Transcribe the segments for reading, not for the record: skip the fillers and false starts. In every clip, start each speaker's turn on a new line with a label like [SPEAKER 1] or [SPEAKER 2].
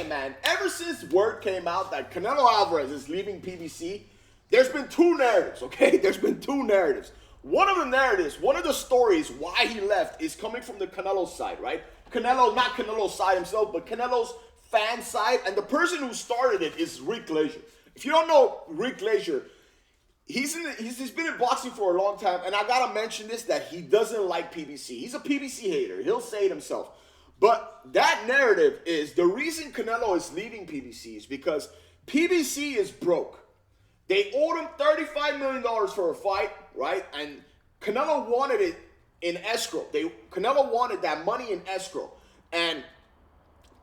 [SPEAKER 1] Hey man, ever since word came out that Canelo Álvarez is leaving PBC, there's been two narratives, okay? There's been two narratives. One of the narratives, one of the stories why he left is coming from the Canelo side, right? Canelo, not Canelo's side himself, but Canelo's fan side, and the person who started it is Rick Glazier. If you don't know Rick Glazier, he's been in boxing for a long time, and I gotta mention this, that he doesn't like PBC. He's a PBC hater. He'll say it himself. But that narrative is the reason Canelo is leaving PBC is because PBC is broke. They owed him $35 million for a fight, right? And Canelo wanted it in escrow. Canelo wanted that money in escrow. And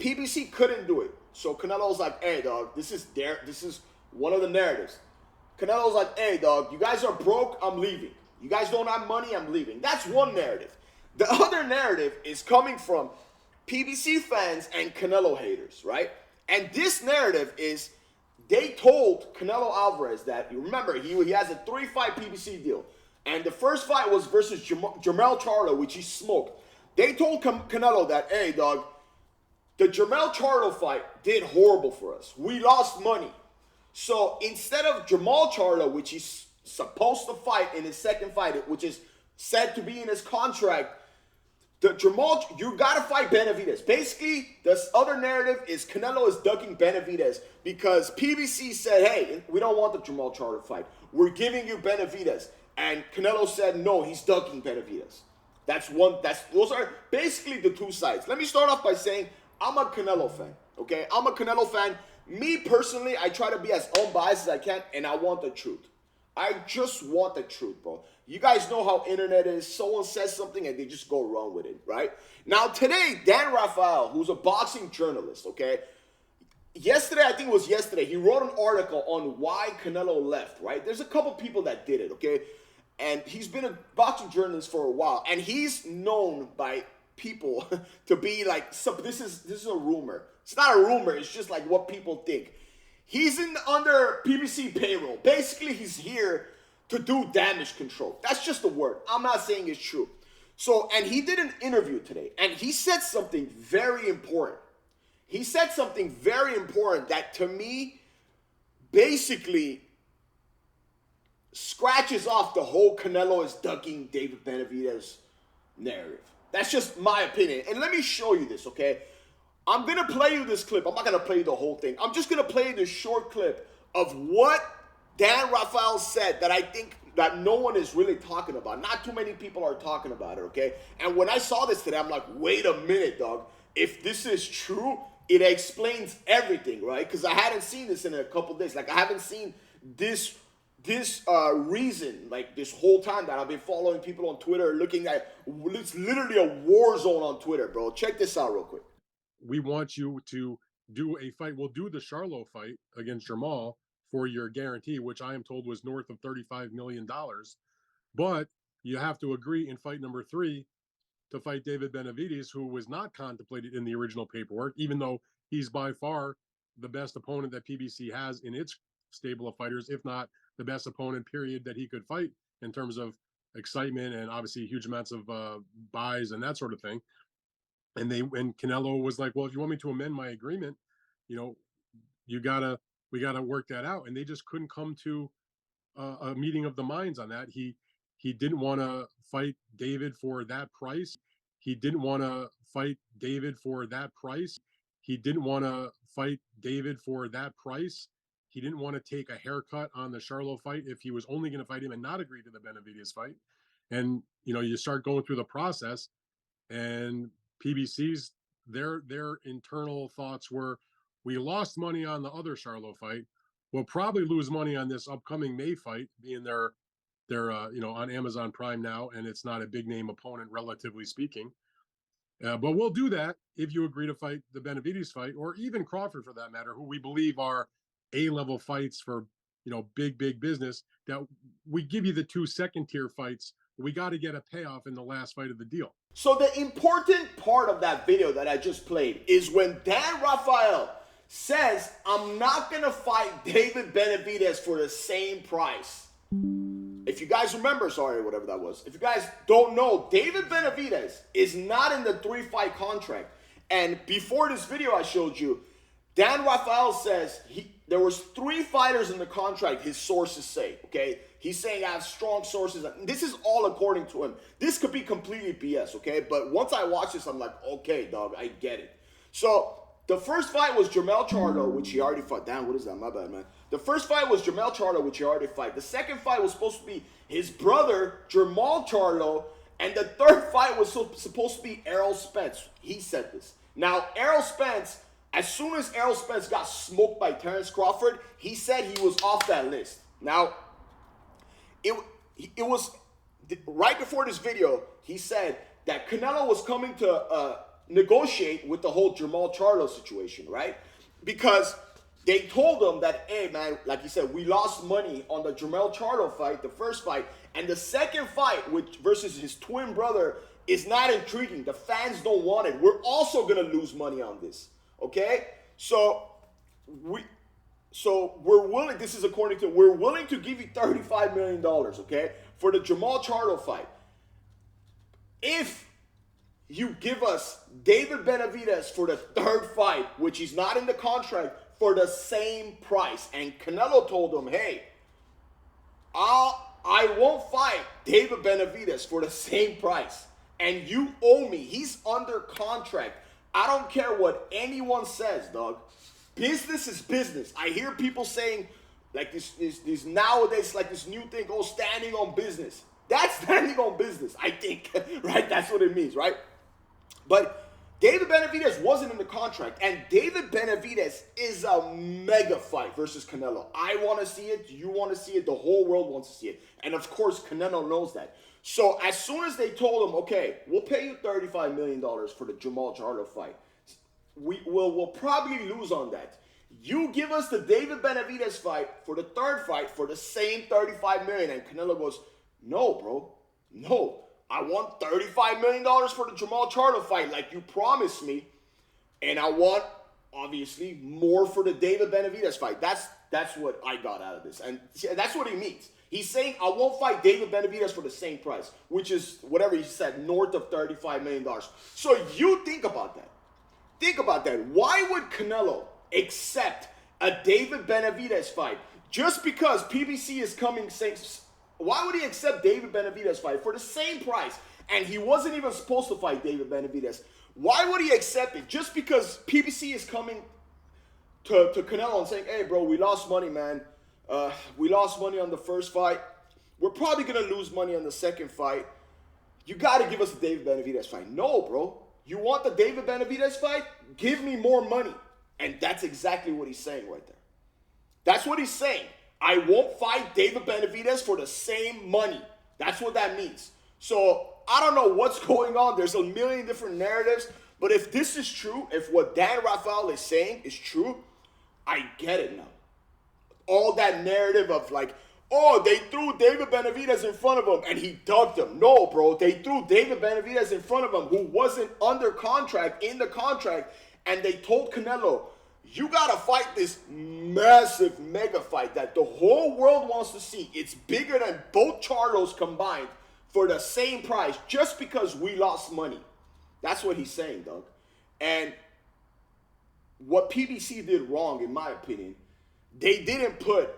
[SPEAKER 1] PBC couldn't do it. So Canelo's like, hey, dog, this is one of the narratives. Canelo's like, hey, dog, you guys are broke, I'm leaving. You guys don't have money, I'm leaving. That's one narrative. The other narrative is coming from PBC fans and Canelo haters, right? And this narrative is, they told Canelo Álvarez that, you remember, he has a 3-fight PBC deal. And the first fight was versus Jermell Charlo, which he smoked. They told Canelo that, hey, dog, the Jermell Charlo fight did horrible for us. We lost money. So instead of Jermell Charlo, which he's supposed to fight in his second fight, which is said to be in his contract, you gotta fight Benavidez. Basically, this other narrative is Canelo is ducking Benavidez because PBC said, hey, we don't want the Jermell Charlo fight. We're giving you Benavidez. And Canelo said, no, he's ducking Benavidez. Those are basically the two sides. Let me start off by saying I'm a Canelo fan, okay? I'm a Canelo fan. Me personally, I try to be as unbiased as I can, and I want the truth. I just want the truth, bro. You guys know how internet is. Someone says something and they just go wrong with it, right? Now, today, Dan Rafael, who's a boxing journalist, okay? Yesterday, I think it was yesterday, he wrote an article on why Canelo left, right? There's a couple people that did it, okay? And he's been a boxing journalist for a while. And he's known by people to be like, this is a rumor. It's not a rumor. It's just like what people think. He's under PBC payroll. Basically, he's here to do damage control. That's just a word. I'm not saying it's true. So, and he did an interview today, and he said something very important. He said something very important that, to me, basically scratches off the whole Canelo is ducking David Benavidez narrative. That's just my opinion. And let me show you this, okay? I'm going to play you this clip. I'm not going to play you the whole thing. I'm just going to play you this short clip of what Dan Rafael said that I think that no one is really talking about. Not too many people are talking about it, okay? And when I saw this today, I'm like, wait a minute, dog. If this is true, it explains everything, right? Because I hadn't seen this in a couple days. Like, I haven't seen this reason, like, this whole time that I've been following people on Twitter, looking at, it's literally a war zone on Twitter, bro. Check this out real quick.
[SPEAKER 2] We want you to do a fight. We'll do the Charlo fight against Jamal for your guarantee, which I am told was north of $35 million. But you have to agree in fight number 3 to fight David Benavidez, who was not contemplated in the original paperwork, even though he's by far the best opponent that PBC has in its stable of fighters, if not the best opponent, period, that he could fight in terms of excitement and obviously huge amounts of buys and that sort of thing. And Canelo was like, well, if you want me to amend my agreement, you know, we gotta work that out. And they just couldn't come to a meeting of the minds on that. He didn't want to fight David for that price. He didn't want to fight David for that price. He didn't want to fight David for that price. He didn't want to take a haircut on the Charlo fight if he was only going to fight him and not agree to the Benavidez fight. And, you know, you start going through the process, and PBC's their internal thoughts were, we lost money on the other Charlo fight. We'll probably lose money on this upcoming May fight, being they're on Amazon Prime now, and it's not a big name opponent, relatively speaking. But we'll do that if you agree to fight the Benavidez fight, or even Crawford for that matter, who we believe are A-level fights for, big business. That we give you the 2 second-tier fights. We got to get a payoff in the last fight of the deal.
[SPEAKER 1] So the important part of that video that I just played is when Dan Rafael says, I'm not going to fight David Benavidez for the same price. If you guys remember, whatever that was. If you guys don't know, David Benavidez is not in the 3-fight contract. And before this video I showed you, Dan Rafael says there was 3 fighters in the contract, his sources say, okay? He's saying I have strong sources. This is all according to him. This could be completely BS, okay? But once I watch this, I'm like, okay, dog, I get it. So the first fight was Jermell Charlo, which he already fought. Damn, what is that? My bad, man. The first fight was Jermell Charlo, which he already fought. The second fight was supposed to be his brother, Jermall Charlo. And the third fight was supposed to be Errol Spence. He said this. Now, Errol Spence, as soon as Errol Spence got smoked by Terrence Crawford, he said he was off that list. Now, it was right before this video, he said that Canelo was coming to negotiate with the whole Jermall Charlo situation, right? Because they told him that, hey, man, like he said, we lost money on the Jermall Charlo fight, the first fight, and the second fight versus his twin brother is not intriguing. The fans don't want it. We're also going to lose money on this, okay? So we're willing, this is according to, we're willing to give you $35 million, okay, for the Jermall Charlo fight. If you give us David Benavidez for the third fight, which is not in the contract, for the same price. And Canelo told him, hey, I won't fight David Benavidez for the same price. And you owe me. He's under contract. I don't care what anyone says, dog. Business is business. I hear people saying, like this nowadays, like this new thing, oh, standing on business. That's standing on business, I think, right? That's what it means, right? But David Benavidez wasn't in the contract, and David Benavidez is a mega fight versus Canelo. I want to see it. You want to see it. The whole world wants to see it. And, of course, Canelo knows that. So as soon as they told him, okay, we'll pay you $35 million for the Jermall Charlo fight, we'll probably lose on that. You give us the David Benavidez fight for the third fight for the same $35 million. And Canelo goes, no, bro, no. I want $35 million for the Jermall Charlo fight like you promised me. And I want, obviously, more for the David Benavidez fight. That's what I got out of this. And that's what he means. He's saying, I won't fight David Benavidez for the same price, which is whatever he said, north of $35 million. So you think about that. Think about that. Why would Canelo accept a David Benavidez fight just because PBC is coming saying, why would he accept David Benavidez fight for the same price? And he wasn't even supposed to fight David Benavidez. Why would he accept it? Just because PBC is coming to Canelo and saying, hey, bro, we lost money, man. We lost money on the first fight. We're probably going to lose money on the second fight. You got to give us the David Benavidez fight. No, bro. You want the David Benavidez fight? Give me more money. And that's exactly what he's saying right there. That's what he's saying. I won't fight David Benavidez for the same money. That's what that means. So I don't know what's going on. There's a million different narratives. But if this is true, if what Dan Rafael is saying is true, I get it now. All that narrative of like, oh, they threw David Benavidez in front of him and he ducked him. No, bro. They threw David Benavidez in front of him who wasn't under contract, in the contract. And they told Canelo, you got to fight this massive mega fight that the whole world wants to see. It's bigger than both Charlos combined for the same price just because we lost money. That's what he's saying, Doug. And what PBC did wrong, in my opinion, they didn't put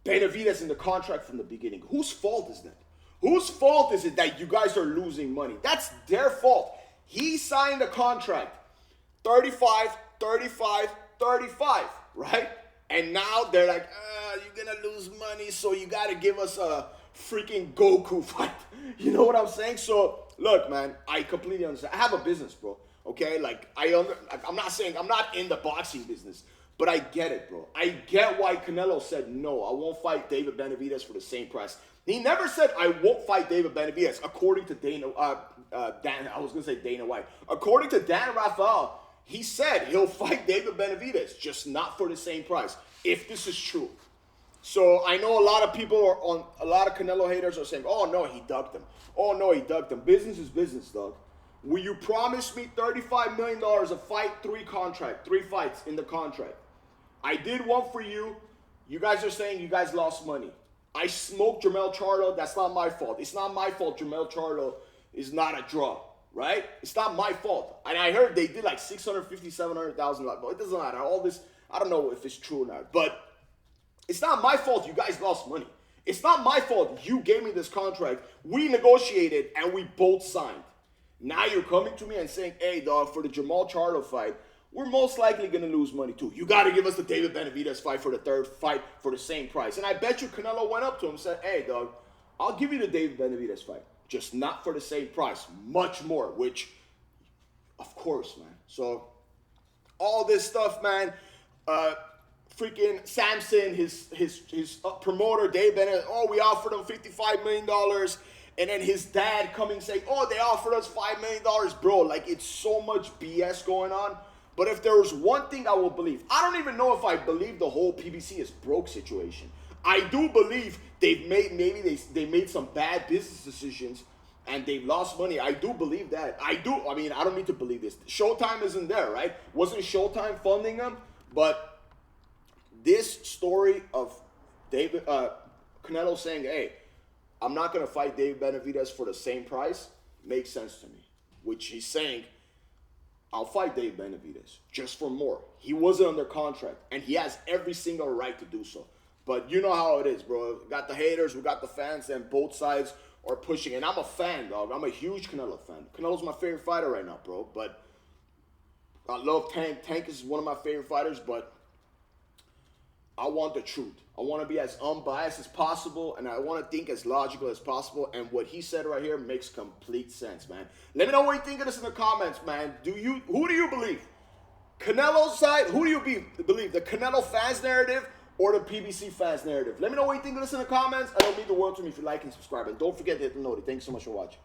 [SPEAKER 1] Benavidez in the contract from the beginning. Whose fault is that? Whose fault is it that you guys are losing money? That's their fault. He signed a contract. 35, 35, 35, right? And now they're like, you're going to lose money, so you got to give us a freaking Goku fight. You know what I'm saying? So, look, man, I completely understand. I have a business, bro, okay? Like, I'm not saying, I'm not in the boxing business, but I get it, bro. I get why Canelo said, no, I won't fight David Benavidez for the same price. He never said, I won't fight David Benavidez, according to Dana White. According to Dan Rafael, he said he'll fight David Benavidez, just not for the same price, if this is true. So I know a lot of people a lot of Canelo haters are saying, oh, no, he ducked him. Oh, no, he ducked him. Business is business, dog. Will you promise me $35 million a fight, 3 fights in the contract? I did one for you. You guys are saying you guys lost money. I smoked Jermell Charlo. That's not my fault. It's not my fault Jermell Charlo is not a draw. right? It's not my fault. And I heard they did like 650, 700,000. But it doesn't matter. All this, I don't know if it's true or not. But it's not my fault you guys lost money. It's not my fault you gave me this contract. We negotiated and we both signed. Now you're coming to me and saying, hey, dog, for the Jamal Charlo fight, we're most likely going to lose money too. You got to give us the David Benavidez fight for the third fight for the same price. And I bet you Canelo went up to him and said, hey, dog, I'll give you the David Benavidez fight, just not for the same price, much more, which, of course, man. So all this stuff, man, freaking Samson, his promoter, Dave Bennett, oh, we offered him $55 million. And then his dad coming saying, oh, they offered us $5 million. Bro, like, it's so much BS going on. But if there was one thing I will believe, I don't even know if I believe the whole PBC is broke situation. I do believe they've made, maybe they made some bad business decisions and they've lost money. I do believe that. I mean, I don't need to believe this. Showtime isn't there, right? Wasn't Showtime funding them? But this story of Canelo saying, hey, I'm not going to fight David Benavidez for the same price makes sense to me. Which he's saying, I'll fight David Benavidez just for more. He wasn't under contract, and he has every single right to do so. But you know how it is, bro. We got the haters, we got the fans, and both sides are pushing. And I'm a fan, dog. I'm a huge Canelo fan. Canelo's my favorite fighter right now, bro. But I love Tank. Tank is one of my favorite fighters, but I want the truth. I want to be as unbiased as possible, and I want to think as logical as possible. And what he said right here makes complete sense, man. Let me know what you think of this in the comments, man. Who do you believe? Canelo's side? Who do you believe? The Canelo fans narrative or the PBC fans narrative? Let me know what you think of this in the comments. It'll mean the world to me if you like and subscribe. And don't forget to hit the notification. Thanks so much for watching.